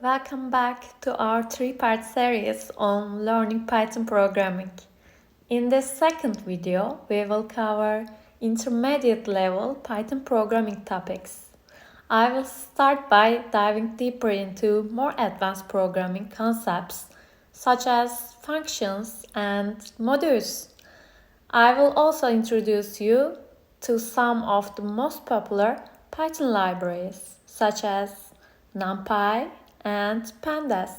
Welcome back to our three-part series on learning Python programming. In this second video, we will cover intermediate level Python programming topics. I will start by diving deeper into more advanced programming concepts such as functions and modules. I will also introduce you to some of the most popular Python libraries such as NumPy and Pandas.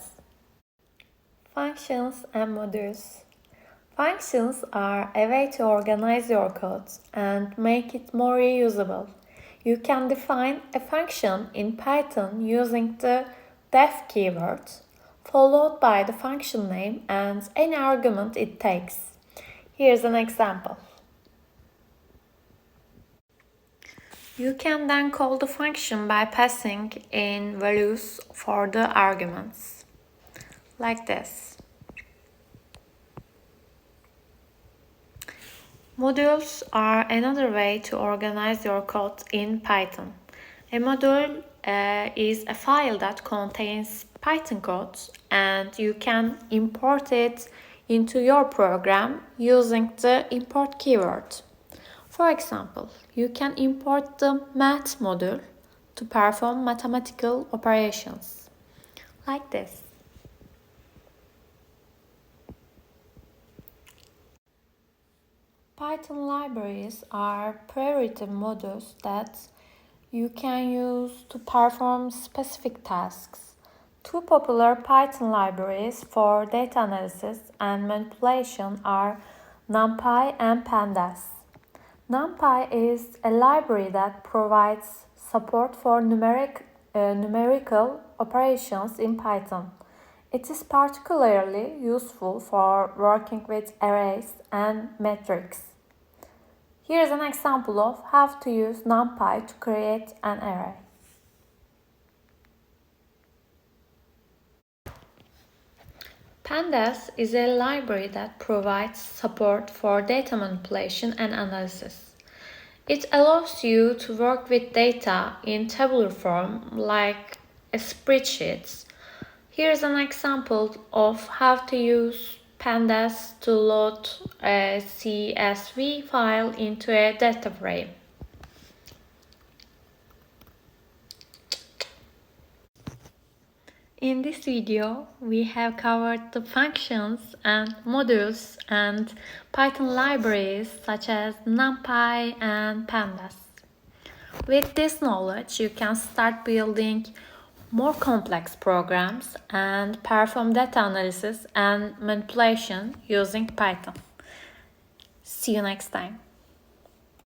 Functions and modules. Functions are a way to organize your code and make it more reusable. You can define a function in Python using the def keyword, followed by the function name and any argument it takes. Here's an example. You can then call the function by passing in values for the arguments, like this. Modules are another way to organize your code in Python. A module is a file that contains Python code, and you can import it into your program using the import keyword. For example, you can import the math module to perform mathematical operations, like this. Python libraries are primitive modules that you can use to perform specific tasks. Two popular Python libraries for data analysis and manipulation are NumPy and Pandas. NumPy is a library that provides support for numerical operations in Python. It is particularly useful for working with arrays and metrics. Here is an example of how to use NumPy to create an array. Pandas is a library that provides support for data manipulation and analysis. It allows you to work with data in tabular form like a spreadsheet. Here's an example of how to use Pandas to load a CSV file into a data frame. In this video, we have covered the functions and modules and Python libraries such as NumPy and Pandas. With this knowledge, you can start building more complex programs and perform data analysis and manipulation using Python. See you next time.